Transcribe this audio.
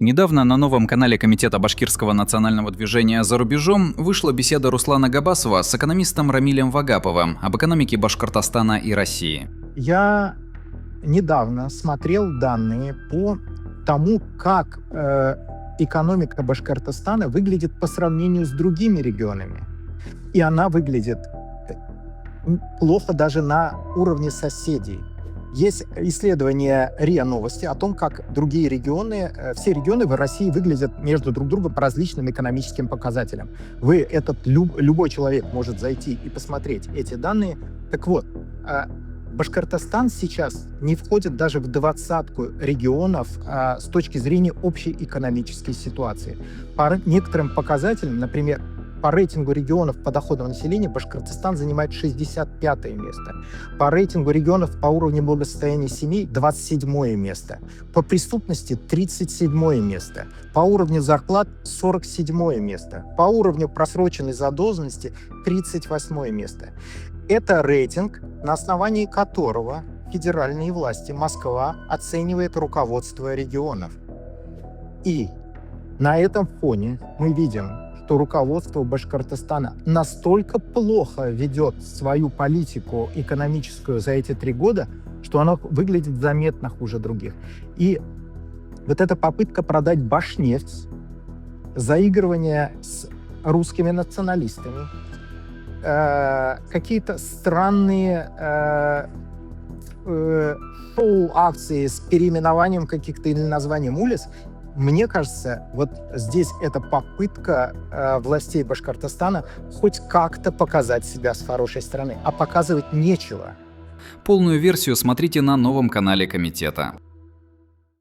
Недавно на новом канале Комитета Башкирского национального движения «За рубежом» вышла беседа Руслана Габасова с экономистом Рамилем Вагаповым об экономике Башкортостана и России. Я недавно смотрел данные по тому, как экономика Башкортостана выглядит по сравнению с другими регионами. И она выглядит плохо даже на уровне соседей. Есть исследование РИА Новости о том, как другие регионы, все регионы в России выглядят между друг другом по различным экономическим показателям. Любой человек может зайти и посмотреть эти данные. Так вот, Башкортостан сейчас не входит даже в двадцатку регионов с точки зрения общей экономической ситуации. По некоторым показателям, например, по рейтингу регионов по доходу населения Башкортостан занимает 65 место. По рейтингу регионов по уровню благосостояния семей 27 место. По преступности 37 место. По уровню зарплат 47 место. По уровню просроченной задолженности 38 место. Это рейтинг, на основании которого федеральные власти, Москва, оценивает руководство регионов. И на этом фоне мы видим, что руководство Башкортостана настолько плохо ведет свою политику экономическую за эти 3 года, что оно выглядит заметно хуже других. И вот эта попытка продать Башнефть, заигрывание с русскими националистами, какие-то странные шоу-акции с переименованием каких-то или названием улиц, мне кажется, вот здесь это попытка властей Башкортостана хоть как-то показать себя с хорошей стороны, а показывать нечего. Полную версию смотрите на новом канале Комитета.